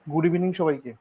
Good evening সবাইকে।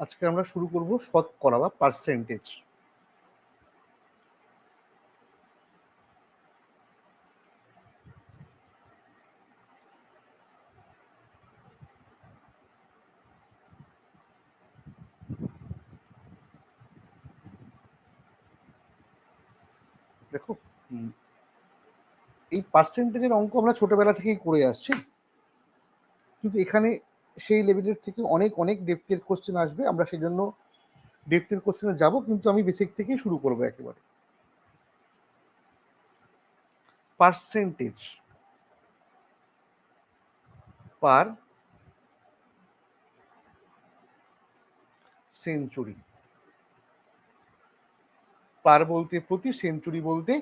আজকে আমরা শুরু করব শতকরা বা পার্সেন্টেজ। দেখো, এই পার্সেন্টেজের অঙ্ক আমরা ছোটবেলা থেকেই করে আসছি, কিন্তু এখানে সেই লেভেলের থেকে অনেক অনেক ডেপথের কোশ্চেন আসবে। আমরা সেই জন্য ডেপথের কোশ্চেনে যাব, কিন্তু আমি বেসিক থেকেই শুরু করব একেবারে। পার্সেন্টেজ পার সেঞ্চুরি। পার বলতে প্রতি, সেঞ্চুরি বলতে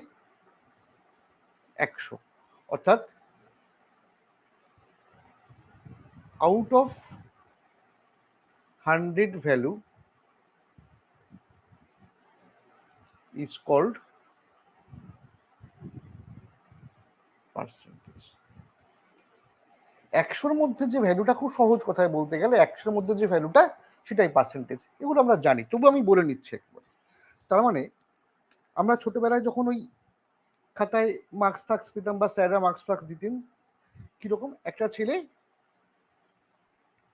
100, অর্থাৎ out of 100 value is called percentage. 100-র মধ্যে যে ভ্যালুটা, খুব সহজ কথায় বলতে গেলে 100-র মধ্যে যে ভ্যালুটা, সেটাই পার্সেন্টেজ। এগুলো আমরা জানি, তবু আমি বলে নিচ্ছি একবার। তার মানে আমরা ছোটবেলায় যখন ওই খাতায় মার্কস ফার্কস পেতাম বা স্যাররা মার্কস ফার্কস দিতেন, কিরকম একটা ছেলে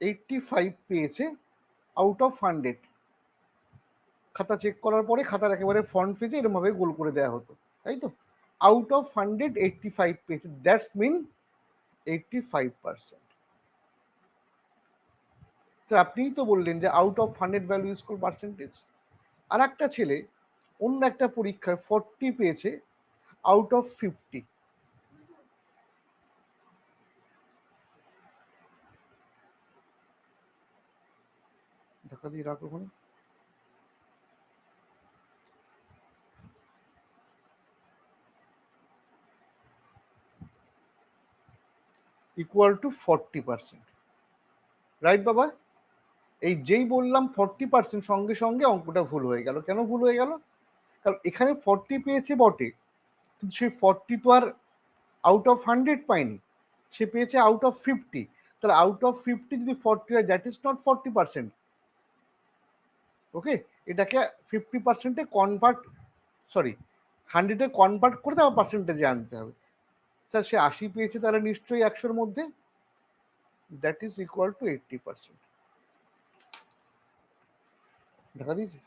85 পেয়েছে আউট অফ 100, খাতা চেক করার পরে খাতার একেবারে ফ্রন্ট পেজে এরকম ভাবে গোল করে দেওয়া হতো, তাই তো? আউট অফ 100 85 পেয়েছে, দ্যাটস মিন 85%। স্যার আপনিই তো বললেন যে out of 100 value is called percentage. আর একটা ছেলে অন্য একটা পরীক্ষায় 40 পেয়েছে আউট অফ 50। ঢাকা দিয়ে রাখো ওখানে। ইকুয়াল টু 40%, রাইট বাবা? এই যেই বললাম 40%, সঙ্গে সঙ্গে অঙ্কটা ভুল হয়ে গেল। কেন ভুল হয়ে গেল? কারণ এখানে 40 পেয়েছে বটে, কিন্তু সেই 40 তো আর আউট অফ 100 পায়নি, সে পেয়েছে আউট অফ 50। তাহলে আউট অফ 50 যদি 40 হয়, দ্যাট ইজ নট 40%। ওকে, এটাকে 50%-এ কনভার্ট, সরি 100-এ কনভার্ট করে তারপর পার্সেন্টেজে আনতে হবে। স্যার সে 80 পেয়েছে, তাহলে নিশ্চয়ই 100-র মধ্যে, দ্যাট ইজ ইকুয়াল টু 80%। দেখা দিয়েছি?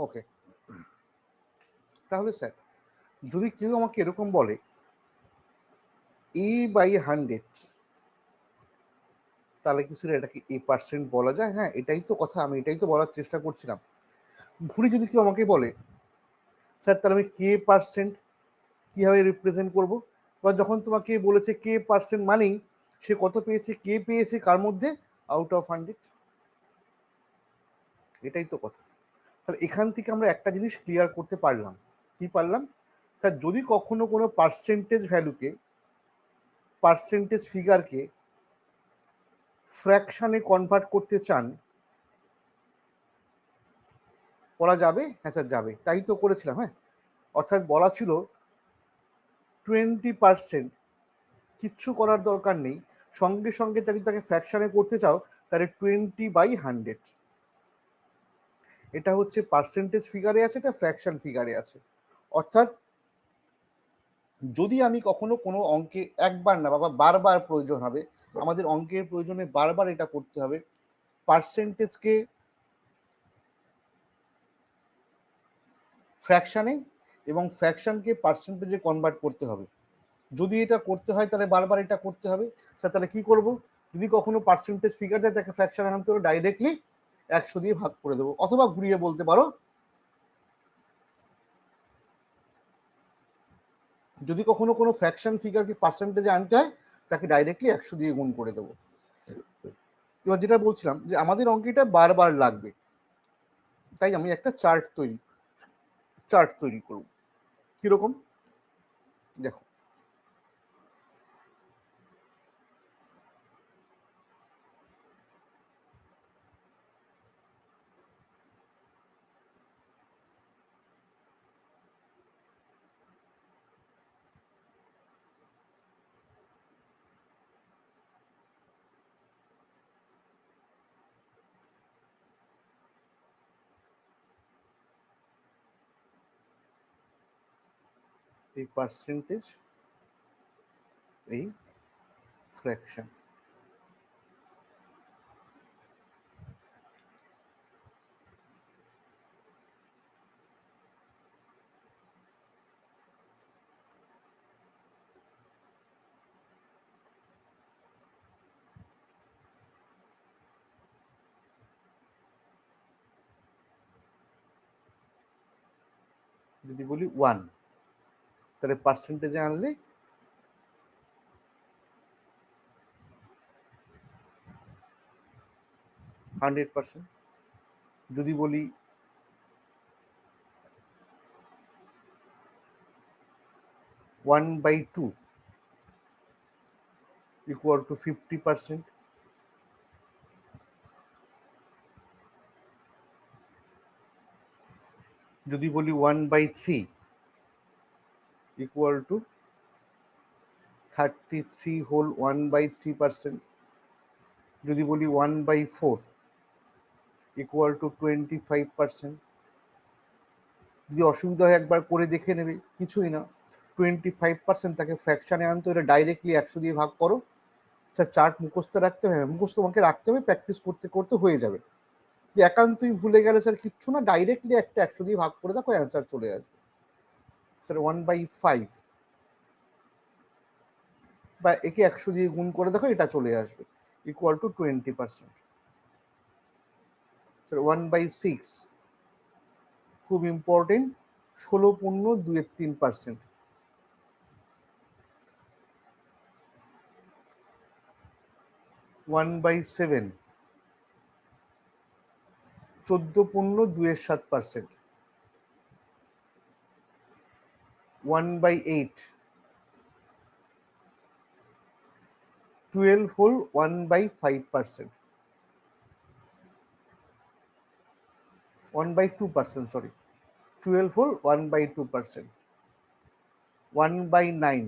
ওকে, তাহলে স্যার যদি কেউ আমাকে এরকম বলে a/100, তাহলে কি স্যার এটাকে a% বলা যায়? হ্যাঁ, এটাই তো কথা, আমি এটাই তো বলার চেষ্টা করছিলাম। ঘুরে যদি কেউ আমাকে বলে স্যার তাহলে আমি k% কিভাবে রিপ্রেজেন্ট করব? বা যখন তোমাকে বলেছে k% মানেই সে কত পেয়েছে, কে পেয়েছে কার মধ্যে, আউট অফ 100। এটাই তো কথা। তাহলে এখান থেকে আমরা একটা জিনিস ক্লিয়ার করতে পারলাম, কি পারলাম? স্যার যদি কখনো কোনো পার্সেন্টেজ ভ্যালুকে, পার্সেন্টেজ ফিগারকে ফ্র্যাকশনে কনভার্ট করতে চান, করা যাবে? হ্যাঁ স্যার যাবে, তাই তো করেছিলাম। হ্যাঁ, অর্থাৎ বলা ছিল 20%, কিচ্ছু করার দরকার নেই, সঙ্গে সঙ্গে যদি তাকে ফ্র্যাকশনে করতে চাও তাহলে 20/100। এটা হচ্ছে পার্সেন্টেজ ফিগারে আছে, এটা ফ্র্যাকশন ফিগারে আছে। অর্থাৎ যদি আমি কখনো কোনো অঙ্কে একবার না বাবা বারবার প্রয়োজন হবে, আমাদের অঙ্কের প্রয়োজনে বারবার এটা করতে হবে, পার্সেন্টেজকে ফ্র্যাকশনে এবং ফ্র্যাকশনকে পার্সেন্টেজে কনভার্ট করতে হবে। যদি এটা করতে হয় তাহলে বারবার এটা করতে হবে। তাহলে কি করব? যদি কখনো পার্সেন্টেজ ফিগার যায় তাকে ফ্র্যাকশনে আনতে হলে ডাইরেক্টলি 100 দিয়ে ভাগ করে দেবো, অথবা ঘুরিয়ে বলতে পারো যদি কখনো কোনো ফ্র্যাকশন ফিগারকে পার্সেন্টেজে আনতে হয় তাকে ডাইরেক্টলি 100 দিয়ে গুণ করে দেবো। এবার যেটা বলছিলাম যে আমাদের অঙ্কটা বারবার লাগবে, তাই আমি একটা চার্ট তৈরি করব। কিরকম? দেখো, এই পার্সেন্টেজ, এই ফ্র্যাকশন, যদি বলি 1 তাহলে পার্সেন্টেজে আনলে 100%। যদি বলি 1/2 equal to 50%, যদি বলি 1/3 equal to 33 whole 1/3%, যদি বলি 1/4 equal to 25%। যদি অসুবিধা হয় একবার করে দেখে নেবে, কিছুই না, 25% তাকে ফ্র্যাকশনে আনতে হলে ডাইরেক্টলি 100 দিয়ে ভাগ করো। স্যার চার্ট মুখস্থ রাখতে হবে? মুখস্থ তোমাকে রাখতে হবে, প্র্যাকটিস করতে করতে হয়ে যাবে। যে একান্তই ভুলে গেলে স্যার কিচ্ছু না, ডাইরেক্টলি একটা 100 দিয়ে ভাগ করে দেখো, অ্যান্সার চলে আসবে। স্যার 1/5, বা একে 100 দিয়ে গুণ করে দেখো, এটা চলে আসবে, ইকুয়াল টু 20%। স্যার 1/6, খুব important, 16.2-3%। 1/7, 14.2-7%। 1/8, 12 whole 1/5%। 1/2%, sorry, 12 whole 1/2%। 1/9,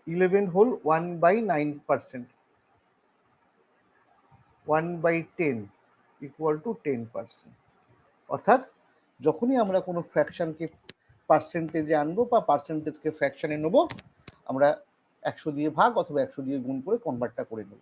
11 whole 1/9%। 1/10 equal to 10%। অর্থাৎ যখনই আমরা কোনো ফ্র্যাকশনকে পার্সেন্টেজে আনবো বা পার্সেন্টেজকে ফ্র্যাকশনে নেবো, আমরা 100 দিয়ে ভাগ অথবা 100 দিয়ে গুণ করে কনভার্টটা করে নেব।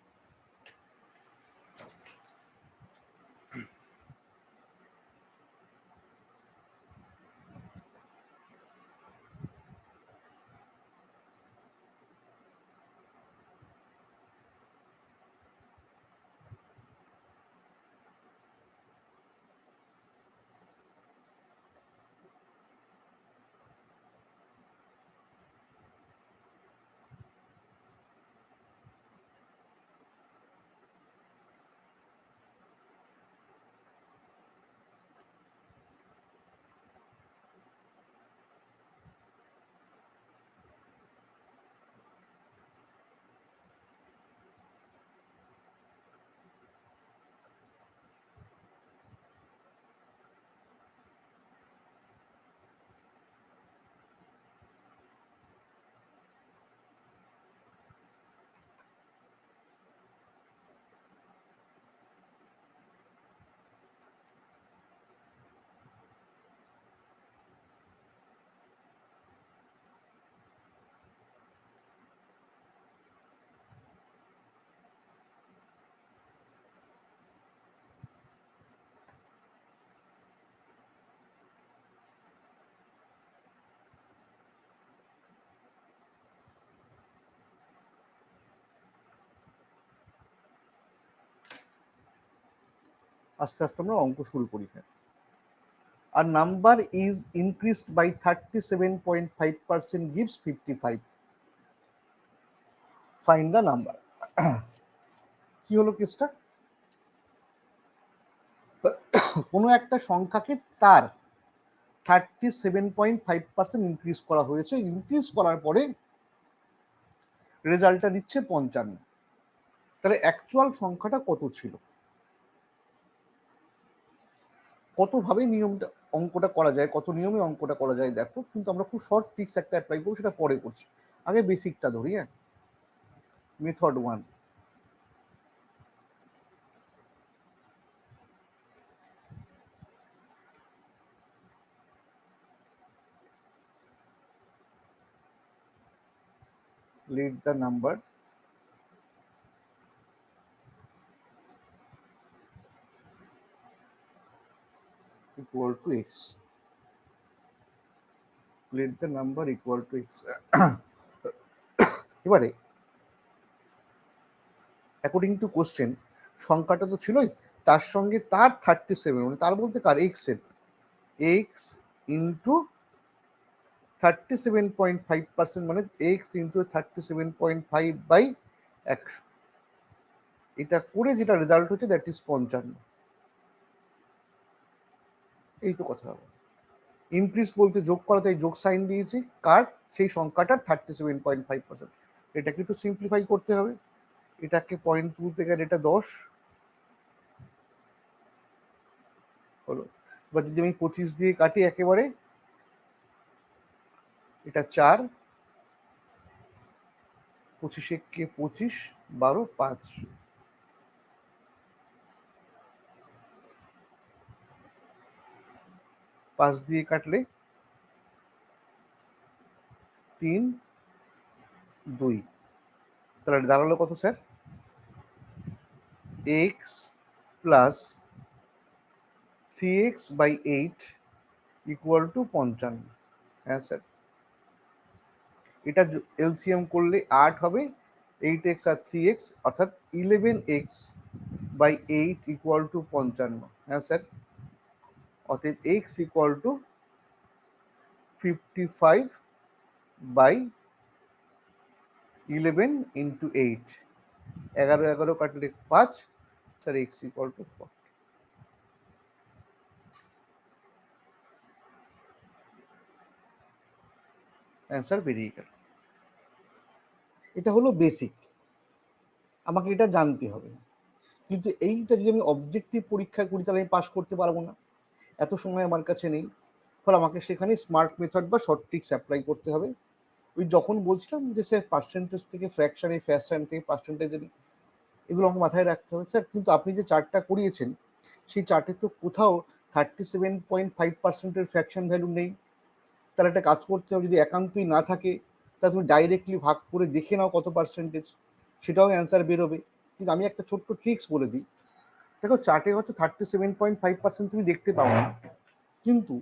আস্তে আস্তে আমরা অঙ্ক শুরু করি। আর number is increased by 37.5% gives 55. Find the number. কি হলো কেসটা? কোনো একটা সংখ্যাকে তার 37.5% ইনক্রিজ করা হয়েছে। ইনক্রিজ করার পরে রেজাল্টটা দিচ্ছে 55। তাহলে অ্যাকচুয়াল সংখ্যাটা কত ছিল? কতভাবে নিয়মটা অঙ্কটা করা যায়, কত নিয়মে অঙ্কটা করা যায় দেখো। কিন্তু আমরা খুব শর্ট ট্রিক্স একটা অ্যাপ্লাই করবো, সেটা পরে করছি। আগে বেসিকটা ধরি। Method 1, let the number equal to x. Let the number equal to x. এবারে অ্যাকর্ডিং টু কোশ্চেন সংখ্যাটা তো ছিলই, তার সঙ্গে তার 37, মানে তার বলতে কার, এক্স এর, এক্স ইন্টু 37.5%, মানে এক্স ইন্টু 37.5/100। এটা করে যেটা রেজাল্ট হচ্ছে দ্যাট ইজ 55। এই তো কথা হবে। ইনক্রিজ বলতে যোগ করা, তাই যোগ সাইন দিয়েছি, কার, সেই সংখ্যাটার 37.5%। এটাকে একটু সিম্পলিফাই করতে হবে। এটাকে 0.2 থেকে এটা 10 হলো। এবার যদি আমি 25 দিয়ে কাটি একেবারে, এটা 4, 25 কে 25, 12, 5, 5 দিয়ে কাটলে 3, 2। তাহলে দাঁড়ালো কত sir? X plus 3x/8 equal to 55। হ্যাঁ স্যার, এটা এলসিএম করলে 8 হবে, 8x আর 3x অর্থাৎ 11x/8 ইকুয়াল টু 55। হ্যাঁ স্যার, অতএব x ইকুয়াল টু 55/11 ইন্টু 8। 11 কাটলে 5, sir x equal to 4। Answer বেরিয়ে গেল। এটা হলো বেসিক, আমাকে এটা জানতে হবে। কিন্তু এইটা যদি আমি অবজেক্টিভ পরীক্ষা করি তাহলে আমি পাস করতে পারবো না, এত সময় আমার কাছে নেই। ফলে আমাকে সেখানে স্মার্ট মেথড বা শর্ট ট্রিক্স অ্যাপ্লাই করতে হবে। ওই যখন বলছিলাম যে স্যার পার্সেন্টেজ থেকে ফ্র্যাকশন, এই ফ্র্যাকশন থেকে পার্সেন্টেজের, এগুলো আমাকে মাথায় রাখতে হবে। স্যার কিন্তু আপনি যে চার্টটা করিয়েছেন সেই চার্টে তো কোথাও 37.5%-এর ফ্র্যাকশন ভ্যালু নেই। তাহলে একটা কাজ করতে হবে, যদি একান্তই না থাকে তাহলে তুমি ডাইরেক্টলি ভাগ করে দেখে নাও কত পার্সেন্টেজ, সেটাও অ্যান্সার বেরোবে। কিন্তু আমি একটা ছোট্ট ট্রিক্স বলে দিই। দেখো চার্টে হয়তো 37.5% তুমি দেখতে পাও না, কিন্তু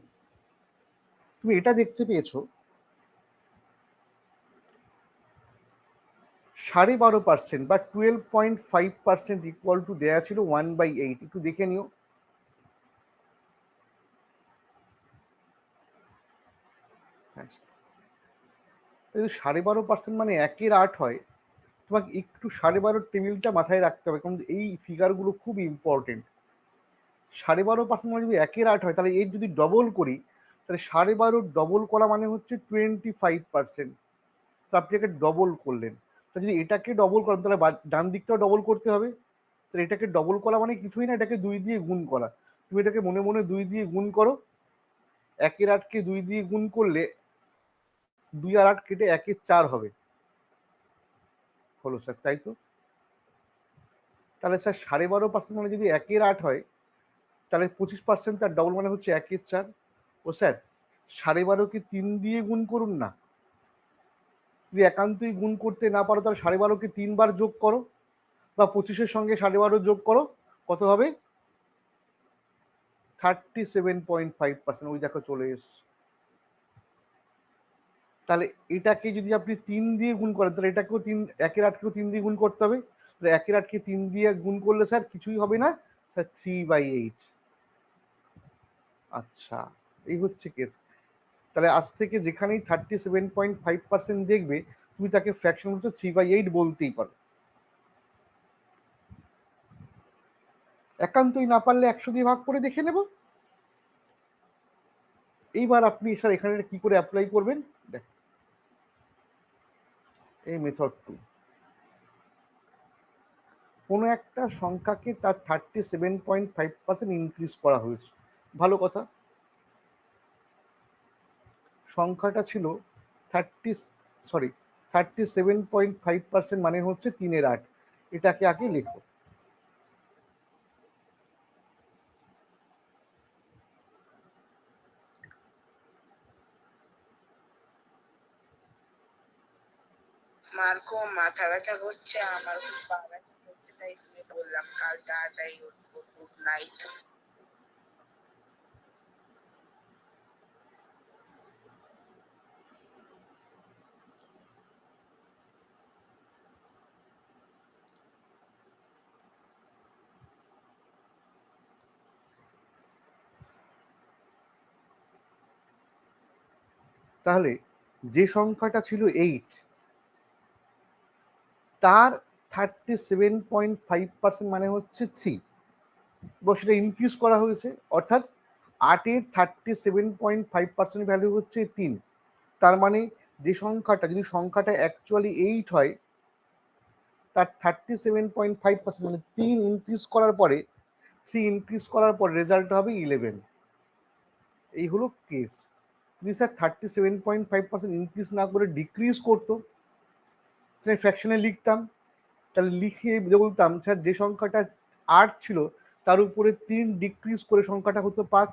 তুমি এটা দেখতে পেয়েছো 12.5% বা 12.5% ইকুয়াল টু দেয়া ছিল 1/8। একটু দেখে নিও। যদি 12.5% মানে 1/8 হয়, তোমাকে একটু 12.5 টেবিলটা মাথায় রাখতে হবে, কারণ এই ফিগারগুলো খুব ইম্পর্টেন্ট। 12.5% মানে যদি 1/8 হয়, তাহলে এর যদি ডবল করি, তাহলে 12.5 ডবল করা মানে হচ্ছে 25%। তো আপনি এটাকে ডবল করলেন। তো যদি এটাকে ডবল করেন তাহলে ডান দিকটাও ডবল করতে হবে। তাহলে এটাকে ডবল করা মানে কিছুই না, এটাকে 2 দিয়ে গুণ করা। তুমি এটাকে মনে মনে 2 দিয়ে গুণ করো। 1/8কে 2 দিয়ে গুণ করলে 2 আর 8 কেটে 1/4 হবে। হলো স্যার, তাই তো? তাহলে স্যার 12.5% মানে যদি 1/8 হয়, তাহলে 25% তার ডবল মানে হচ্ছে 1/4। ও স্যার 12.5কে 3 দিয়ে গুণ করুন না। যদি একান্তই গুণ করতে না পারো তাহলে 12.5কে 3 বার যোগ করো, বা 25-এর সঙ্গে 12.5 যোগ করো, কত হবে? 37.5%। ওই দেখো চলে এসছে। তাহলে এটাকে যদি আপনি 3 দিয়ে গুণ করেন, তাহলে এটাকেও 3, 1/8কেও 3 দিয়ে গুণ করতে হবে। তাহলে 1/8কে 3 দিয়ে গুণ করলে স্যার কিছুই হবে না, স্যার 3/8। আচ্ছা, এই হচ্ছে কেস। তাহলে আজ থেকে যেখানেই 37.5% দেখবে, তুমি তাকে ফ্র্যাকশন মতো 3/8 বলতেই পারো। একান্তই না পারলে 100 দিয়ে ভাগ করে দেখে নেব। এইবার আপনি স্যার এখানে কি করে অ্যাপ্লাই করবেন, দেখ এই মেথড 2। কোনো একটা সংখ্যাকে তার 37.5% ইনক্রিজ করা হয়েছে, ভালো কথা। সংখ্যাটা ছিল 37.5% মানে হচ্ছে 3/8। এটাকে আগে লেখো। মার্কো মাথা ব্যথা করছে, আমার খুব পা ব্যথা করছে, তাই শুয়ে বললাম কাল তাড়াতাড়ি উঠবো। Good night. তাহলে যে সংখ্যাটা ছিল 8, তার 37.5% মানে হচ্ছে 3, এবং সেটা ইনক্রিজ করা হয়েছে, অর্থাৎ 8-এর 37.5% ভ্যালু হচ্ছে 3। তার মানে যে সংখ্যাটা, যদি সংখ্যাটা অ্যাকচুয়ালি 8 হয়, তার 37.5% মানে 3 ইনক্রিজ করার পরে, 3 ইনক্রিজ করার পর রেজাল্ট হবে 11। এই হলো কেস। যদি স্যার 37.5% ইনক্রিজ না করে ডিক্রিজ করতো, তাহলে ফ্র্যাকশনে লিখতাম। তাহলে লিখে বলতাম স্যার যে সংখ্যাটা 8 ছিল তার উপরে 3 ডিক্রিজ করে সংখ্যাটা হতো 5।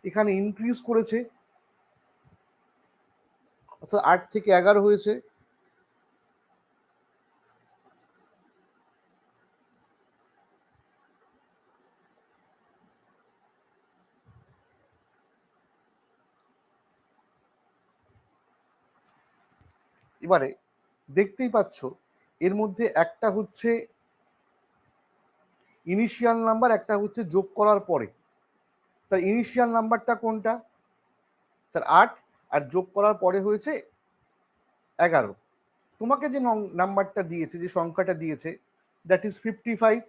এখানে ইনক্রিজ করেছে, অর্থাৎ 8 থেকে 11 হয়েছে। এবারে দেখতেই পাচ্ছ এর মধ্যে একটা হচ্ছে ইনিশিয়াল নাম্বার, একটা হচ্ছে যোগ করার পরে। তার ইনিশিয়াল নাম্বারটা কোনটা স্যার 8, আর যোগ করার পরে হয়েছে 11। তোমাকে যে নাম্বারটা দিয়েছে, যে সংখ্যাটা দিয়েছে, দ্যাট ইজ 55।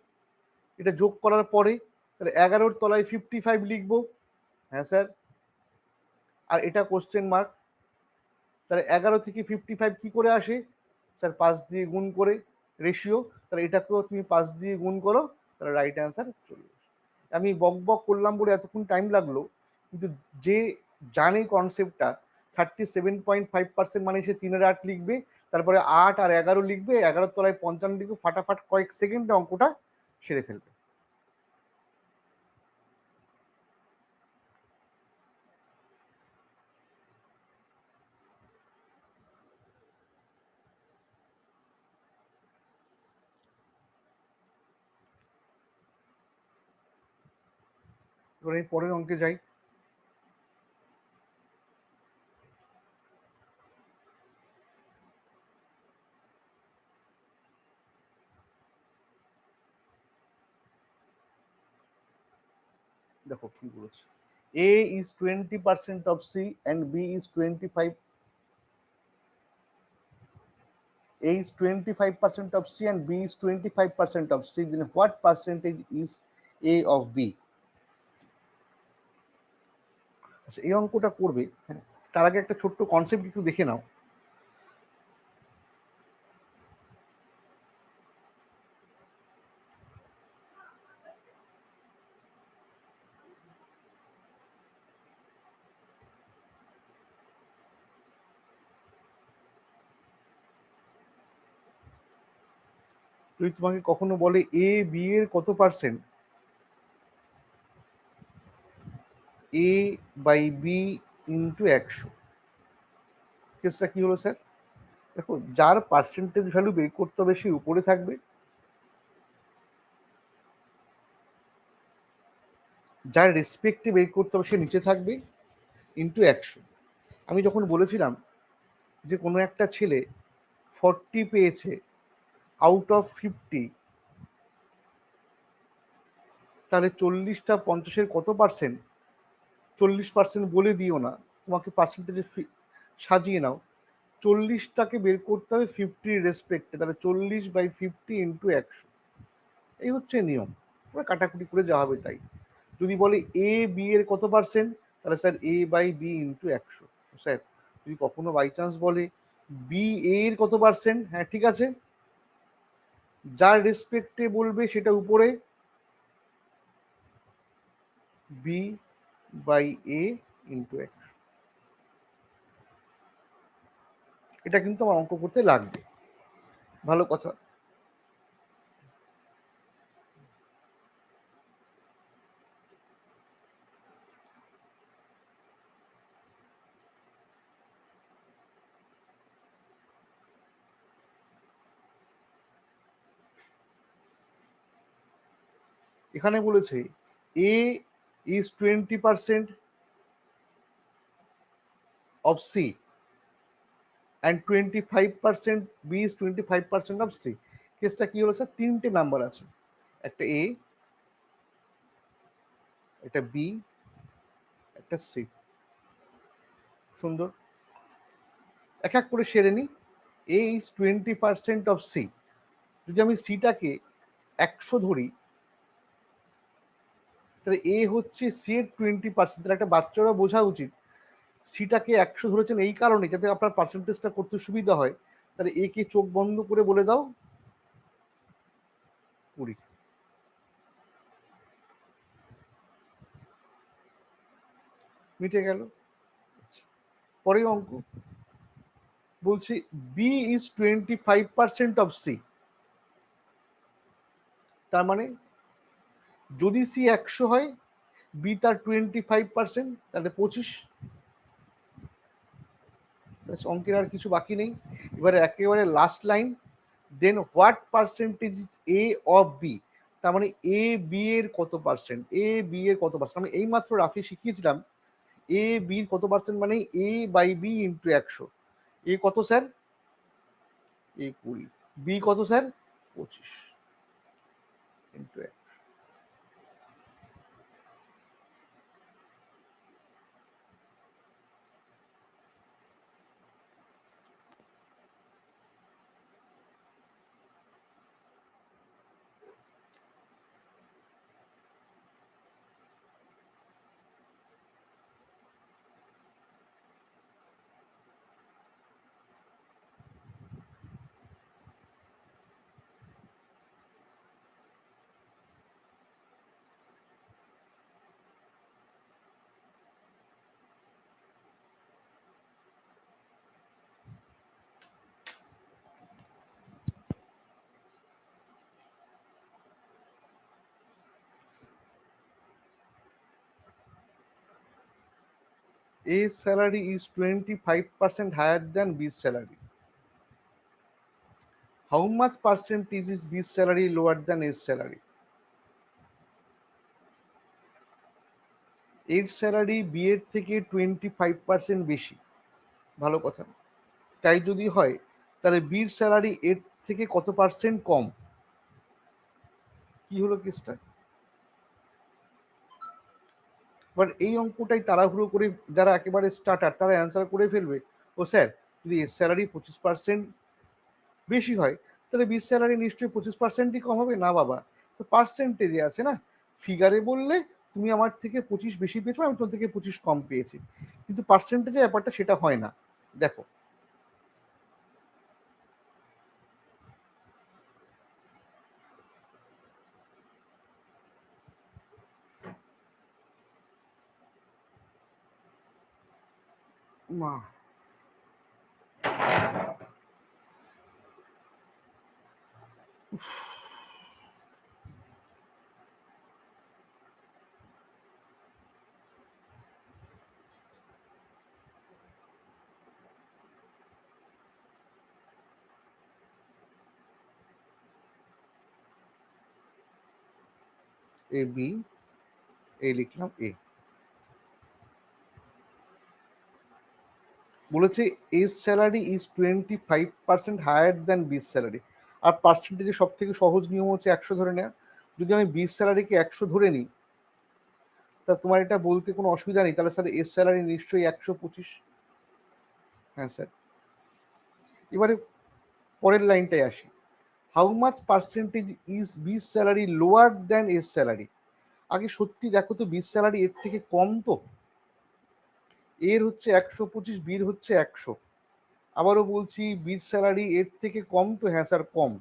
এটা যোগ করার পরে তাহলে 11-র তলায় 55 লিখবো। হ্যাঁ স্যার। আর এটা কোশ্চেন মার্ক। তাহলে 11 থেকে 55 কি করে আসে স্যার? 5 দিয়ে গুণ করে, রেশিও। তাহলে এটাকেও তুমি 5 দিয়ে গুণ করো, তাহলে রাইট অ্যান্সার চলে আসে। আমি বক বক করলাম বলে এতক্ষণ টাইম লাগলো, কিন্তু যে জানে কনসেপ্টটা 37.5% মানে সে 3/8 লিখবে, তারপরে 8 আর 11 লিখবে, 11-র তলায় 55 লিখবে, ফাটাফাট কয়েক সেকেন্ডে অঙ্কটা সেরে ফেলবে। এবার এই পরের অঙ্কে যাই। দেখো কি বলেছে, A is 20% of C and B is 25. A is 25% of C and B is 25% of C. Then what percentage is A of B? আচ্ছা, এই অঙ্কটা করবে, হ্যাঁ, তার আগে একটা ছোট্ট কনসেপ্ট একটু দেখে নাও। যদি তোমাকে কখনো বলে এ বি এর কত percent, A by B into 100, কেসটা কি হলো স্যার? দেখো, যার পার্সেন্টেজ ভ্যালু বের করতে হবে সে উপরে থাকবে, যার রেসপেক্টে বের করতে হবে সে নিচে থাকবে, ইন্টু 100। আমি যখন বলেছিলাম যে কোনো একটা ছেলে 40 পেয়েছে আউট অফ 50, তাহলে 40টা 50-এর কত পার্সেন্ট? 40% বলে দিও না, তোমাকে পার্সেন্টেজে সাজিয়ে নাও। 40টাকে বের করতে হবে 50 রেসপেক্টে, তাহলে 40/50 ইন্টু 100, এই হচ্ছে নিয়ম। এবার কাটাকুটি করে যা হবে তাই। যদি বলে এ বি এর কত পার্সেন্ট, তাহলে স্যার A/B ইন্টু 100। স্যার যদি কখনো বাই চান্স বলে বি এর কত পার্সেন্ট, হ্যাঁ ঠিক আছে, যার রেসপেক্টে বলবে সেটা উপরে, B/A ইন্টু 100। এটা কিন্তু আমার অঙ্ক করতে লাগবে, ভালো কথা। এখানে বলেছে A is 20% of C and 25% B is 25% of C। কেসটা কি হলো স্যার, তিনটে নাম্বার আছে, একটা A, একটা B, একটা C। সুন্দর, এক এক করে সেরে নি। A is 20% of C, যদি আমি সিটাকে 100 ধরি, তাহলে A হচ্ছে C এর 20%। তাহলে একটা বাচ্চারা বোঝা উচিত সিটাকে 100 ধরেছেন এই কারণে যাতে আপনার পার্সেন্টেজটা করতে সুবিধা হয়। তাহলে এ কে চোখ বন্ধ করে বলে দাও 20, মিটে গেল। পরের অঙ্ক বলছে বি ইজ 25% অফ সি, তার মানে যদি সি 100 হয়, বি তার 25%, তাহলে 25। অঙ্কের আর কিছু বাকি নেই। এবারে একেবারে last line, then what percentage is A of B, তার মানে এ বি এর কত পার্সেন্ট, এ বি এর কত পার্সেন্ট। আমি এইমাত্র রাফি শিখিয়েছিলাম এ বি কত পার্সেন্ট, মানে A/B ইন্টু 100। এ কত স্যার, এ 20, বি কত sir 25 into 1। A's salary is 25% higher than B's salary. How much percentage is B's salary lower than A's salary? এর স্যালারি বি এর থেকে 25% বেশি, ভালো কথা। তাই যদি হয় তাহলে বির স্যালারি এর থেকে কত পার্সেন্ট কম। কি হলো কেসটা, বাট এই অঙ্কটাই তাড়াহুড়ো করে যারা একেবারে স্টার্টার তারা অ্যান্সার করে ফেলবে। ও স্যার যদি এর স্যালারি 25% বেশি হয়, তাহলে বির স্যালারি নিশ্চয়ই 25%ই কম হবে। না বাবা, তো পার্সেন্টেজে আছে না, ফিগারে বললে তুমি আমার থেকে 25 বেশি পেয়েছো, আমি তোমার থেকে 25 কম পেয়েছি, কিন্তু পার্সেন্টেজে ব্যাপারটা সেটা হয় না। দেখো মা, এ বি, এ লিখলাম এ, বলেছে এর স্যালারি ইজ 25% হায়ার দ্যান বির স্যালারি। আর পার্সেন্টেজে সব থেকে সহজ নিয়ম হচ্ছে 100 ধরে নেওয়া। যদি আমি বিস স্যালারিকে 100 ধরে নিই, তা তোমার এটা বলতে কোনো অসুবিধা নেই, তাহলে স্যার এস স্যালারি নিশ্চয়ই 125। হ্যাঁ স্যার। এবারে পরের লাইনটায় আসি, হাউ মাচ পার্সেন্টেজ ইজ বিস salary lower than S salary. আগে সত্যি দেখো তো বিস স্যালারি এর থেকে কম তো, এর হচ্ছে 125, বির হচ্ছে 100। আবারও বলছি বির স্যালারি এর থেকে কম তো, হ্যাঁ স্যার কম।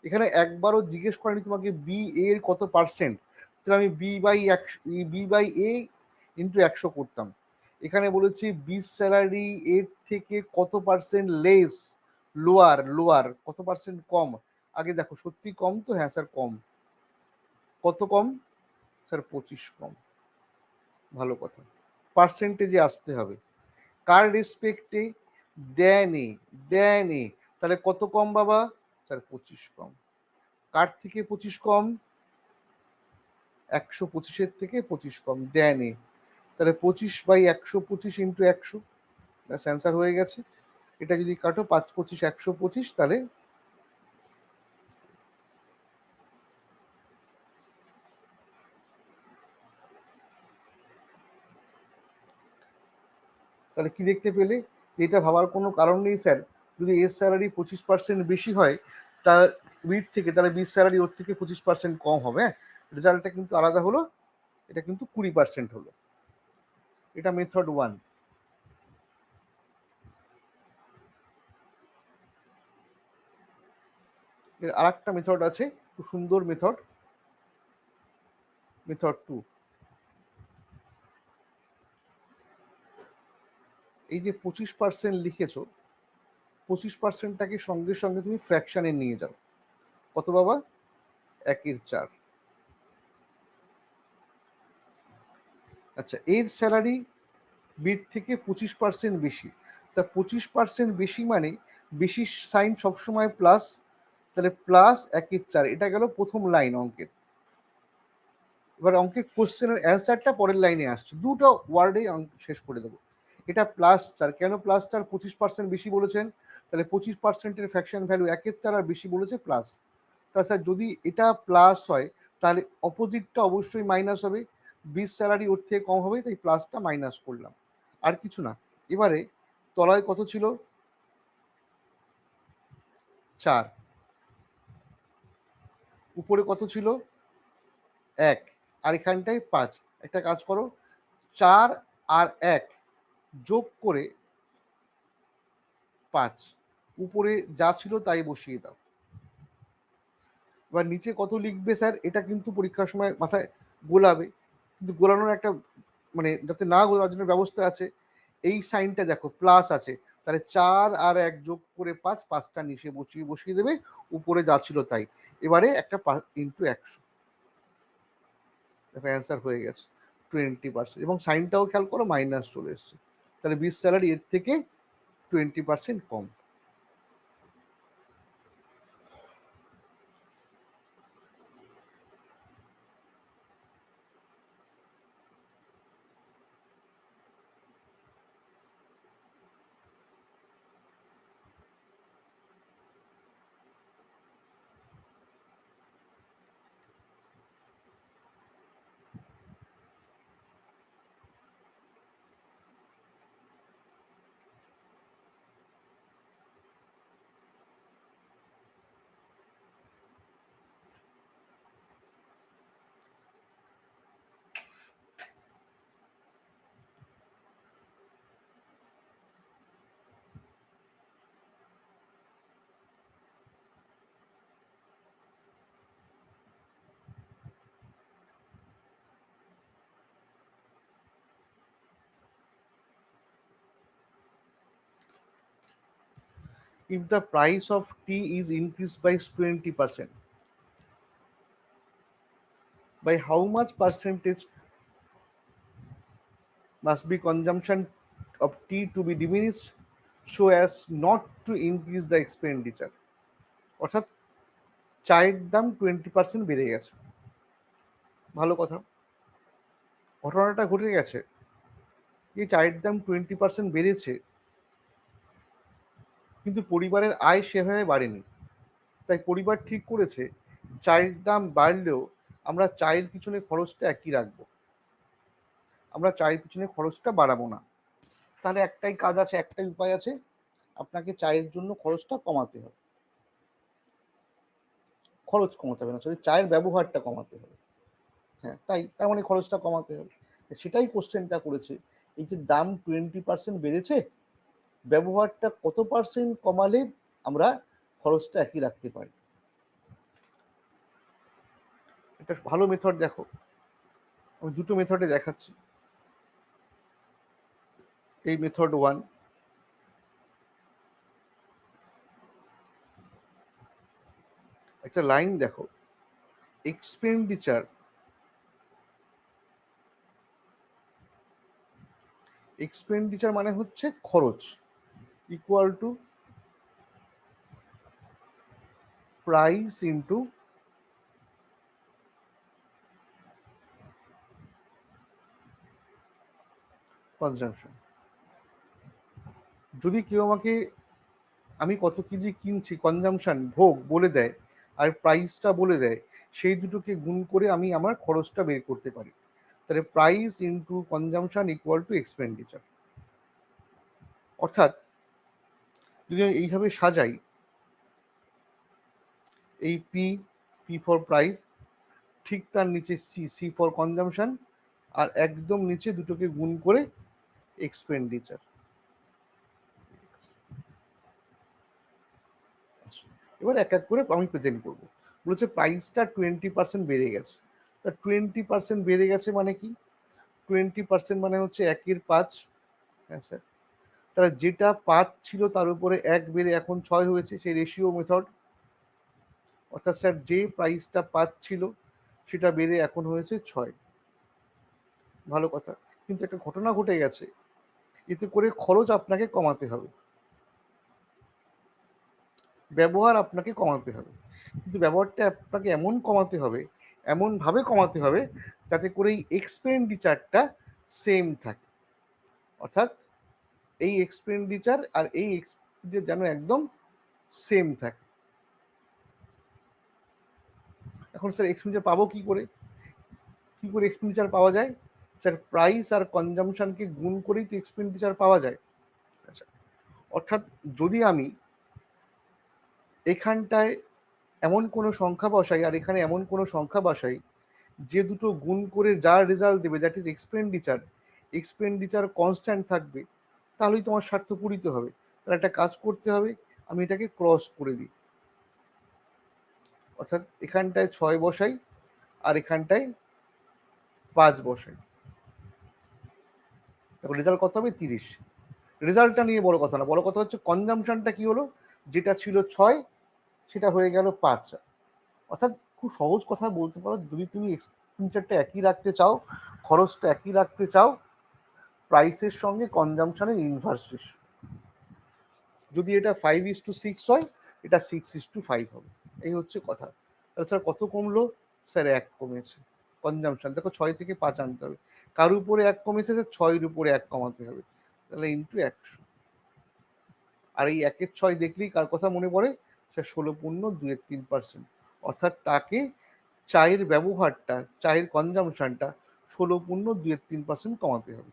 এখানে একবারও জিজ্ঞেস করেনি তোমাকে বি এর কত পার্সেন্ট, তাহলে আমি বি বাই এ ইন্টু 100 করতাম। এখানে বলেছি বিস স্যালারি এর থেকে কত পার্সেন্ট লেস, লোয়ার কত পার্সেন্ট কম। আগে দেখো সত্যি কম তো, হ্যাঁ স্যার কম। কত কম স্যার? 25 কম। ভালো কথা, পার্সেন্টেজে আসতে হবে। কার রেসপেক্টে? দেন এ, তাহলে কত কম বাবা? স্যার 25 কম। কার থেকে 25 কম? 125-এর থেকে 25 কম, দেন এ। তাহলে 25/125 ইন্টু 100, ব্যাস অ্যান্সার হয়ে গেছে। এটা যদি কাটো 5×25 125, তাহলে তাহলে কি দেখতে পেলে? এটা ভাবার কোনো কারণ নেই স্যার, যদি এর স্যালারি 25% বেশি হয় তার বির থেকে, তাহলে বির স্যালারি ওর থেকে 25% কম হবে। হ্যাঁ, রেজাল্টটা কিন্তু আলাদা হলো, এটা কিন্তু 20% হলো। এটা মেথড 1। এর আর একটা মেথড আছে, খুব সুন্দর মেথড, মেথড 2। এই যে 25% লিখেছো, 25%টাকে সঙ্গে সঙ্গে তুমি ফ্র্যাকশনে নিয়ে যাও। কত বাবা? 1/4। আচ্ছা, এর স্যালারি বির থেকে 25% বেশি, তা 25% বেশি মানে বেশি সাইন সবসময় প্লাস, তাহলে প্লাস 1/4। এটা গেল প্রথম লাইন অঙ্কের। এবার অঙ্কের কোশ্চেনের অ্যান্সারটা পরের লাইনে আসছে, দুটো ওয়ার্ডেই শেষ করে দেবো। এটা +4, কেন +4? 25% বেশি বলেছেন, তাহলে 25%-এর ফ্র্যাকশন ভ্যালু 1/4 আর বেশি বলেছে প্লাস। তাহলে স্যার যদি এটা প্লাস হয় তাহলে অপোজিটটা অবশ্যই মাইনাস হবে, বিস স্যালারি ওর থেকে কম হবে, তাই প্লাসটা মাইনাস করলাম, আর কিছু না। এবারে তলায় কত ছিল? 4। উপরে কত ছিল? 1। আর এখানটায় 5। একটা কাজ করো, 4 আর 1 যোগ করে 5, উপরে যা ছিল তাই বসিয়ে দাও। এবার নিচে কত লিখবে স্যার? এটা কিন্তু পরীক্ষার সময় মাথায় গোলাবে, কিন্তু গোলানোর একটা মানে যাতে না গোলার জন্য ব্যবস্থা আছে। এই সাইনটা দেখো প্লাস আছে, তাহলে 4 আর 1 যোগ করে 5, 5টা নিচে বসিয়ে দেবে, উপরে যা ছিল তাই। এবারে একটা ইন্টু 100, দেখো অ্যান্সার হয়ে গেছে 20%। এবং সাইনটাও খেয়াল করো, মাইনাস চলে এসছে, তাহলে বিস স্যালারি এর থেকে 20% কম। If the price of tea is increased by 20%, by how much percentage must be consumption of tea to be diminished so as not to increase the expenditure? অর্থাৎ চায়ের দাম 20% বেড়ে গেছে, ভালো কথা। ঘটনাটা ঘটে গেছে, এই চায়ের দাম 20% বেড়েছে, কিন্তু পরিবারের আয় সেভাবে বাড়েনি। তাই পরিবার ঠিক করেছে চায়ের দাম বাড়লেও আমরা চায়ের পিছনে খরচটা একই রাখবো, আমরা চায়ের পিছনে খরচটা বাড়াবো না। তাহলে একটাই কাজ আছে, একটাই উপায় আছে, আপনাকে চায়ের জন্য খরচটা কমাতে হবে, খরচ কমাতে হবে না, সরি চায়ের ব্যবহারটা কমাতে হবে। হ্যাঁ, তার মানে খরচটা কমাতে হবে। সেটাই কোশ্চেনটা করেছে, এই যে দাম 20% বেড়েছে, ব্যবহারটা কত পার্সেন্ট কমালে আমরা খরচটা একই রাখতে পারি। এটা ভালো মেথড। দেখো আমি দুটো মেথডে দেখাচ্ছি। এই মেথড 1, একটা লাইন দেখো, এক্সপেন্ডিচার মানে হচ্ছে খরচ, equal to price into consumption. যদি কেউ আমাকে আমি কত কেজি কিনছি কনজাম্পশন ভোগ বলে দেয় আর প্রাইসটা বলে দেয়, সেই দুটোকে গুণ করে আমি আমার খরচটা বের করতে পারি। তাহলে price into consumption equal to expenditure. অর্থাৎ যদি আমি এইভাবে সাজাই, এই পি ফর প্রাইস, ঠিক তার নিচে সি ফর কনজাম্পশন, আর একদম নিচে দুটোকে গুণ করে এক্সপেন্ডিচার। এবার এক এক করে আমি প্রেজেন্ট করবো। বলেছে প্রাইসটা 20% বেড়ে গেছে। তা 20% বেড়ে গেছে মানে কি? 20% মানে হচ্ছে 1/5। হ্যাঁ স্যার। তাহলে যেটা 5 ছিল তার উপরে 1 বেড়ে এখন 6 হয়েছে, সেই রেশিও মেথড। অর্থাৎ স্যার যে প্রাইসটা 5 ছিল সেটা বেড়ে এখন হয়েছে 6। ভালো কথা, কিন্তু একটা ঘটনা ঘটে গেছে, এতে করে খরচ আপনাকে কমাতে হবে, ব্যবহার আপনাকে কমাতে হবে। কিন্তু ব্যবহারটা আপনাকে এমন কমাতে হবে, এমনভাবে কমাতে হবে যাতে করে এই এক্সপেন্ডিচারটা সেম থাকে। অর্থাৎ এই এক্সপেন্ডিচার আর এই এক্সপেন্ডিচার যেন একদম সেম থাকে। এখন স্যার এক্সপেন্ডিচার পাবো কি করে? কি করে এক্সপেন্ডিচার পাওয়া যায়? স্যার প্রাইস আর কনজাম্পশনকে গুণ করেই তো এক্সপেন্ডিচার পাওয়া যায়। আচ্ছা, অর্থাৎ যদি আমি এখানটায় এমন কোনো সংখ্যা বসাই আর এখানে এমন কোনো সংখ্যা বসাই, যে দুটো গুণ করে যার রেজাল্ট দেবে দ্যাট ইজ এক্সপেন্ডিচার কনস্ট্যান্ট থাকবে, তাহলেই তোমার স্বার্থ পূরিত হবে। তাহলে একটা কাজ করতে হবে, আমি এটাকে ক্রস করে দিই। অর্থাৎ এখানটায় 6 বসাই আর এখানটায় 5 বসাই, তারপর রেজাল্ট কত হবে? 30। রেজাল্টটা নিয়ে বড় কথা না, বড় কথা হচ্ছে কনজাম্পশনটা কি হলো, যেটা ছিল 6 সেটা হয়ে গেল 5। অর্থাৎ খুব সহজ কথা বলতে পারো, যদি তুমি এক্সপেন্ডিচারটা একই রাখতে চাও, খরচটা একই রাখতে চাও, প্রাইসের সঙ্গে কনজাম্পশনের ইনভার্স রেশিও। যদি এটা 5:6 হয়, এটা 6:5 হবে। এই হচ্ছে কথা। তাহলে স্যার কত কমলো? স্যার 1 কমেছে কনজাম্পশন। দেখো 6 থেকে 5 আনতে হবে, কার উপরে 1 কমেছে? স্যার 6-এর উপরে 1 কমাতে হবে, তাহলে ইন্টু 100। আর এই 1-এর 6 দেখলেই কার কথা মনে পড়ে? স্যার 16.23%। অর্থাৎ তাকে চায়ের ব্যবহারটা, চায়ের কনজাম্পশনটা 16.23% কমাতে হবে।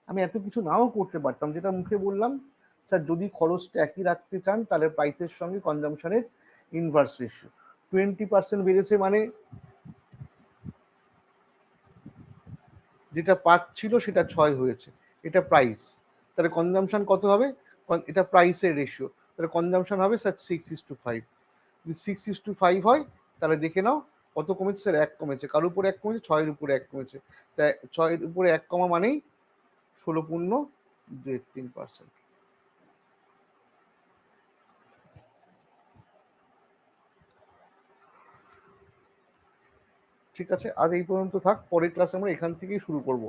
আমি এত কিছু নাও করতে পারতাম, যেটা মুখে বললাম, স্যার যদি খরচটা একই রাখতে চান তাহলে প্রাইসের সঙ্গে কনজাম্পশনের ইনভার্স রেশিও। 20% বেড়েছে মানে যেটা 5 ছিল সেটা 6 হয়েছে, এটা প্রাইস। তাহলে কনজাম্পশন কত হবে? এটা প্রাইসের রেশিও, তাহলে কনজাম্পশন হবে স্যার 6:5। যদি 6:5 হয় তাহলে দেখে নাও কত কমেছে? স্যার 1 কমেছে। কার উপরে 1 কমেছে? 6-এর উপরে 1 কমেছে। তাই 6-এর উপরে 1 কমা মানেই 16.23%। ঠিক আছে, আজ এই পর্যন্ত থাক, পরের ক্লাসে আমরা এখান থেকেই শুরু করব।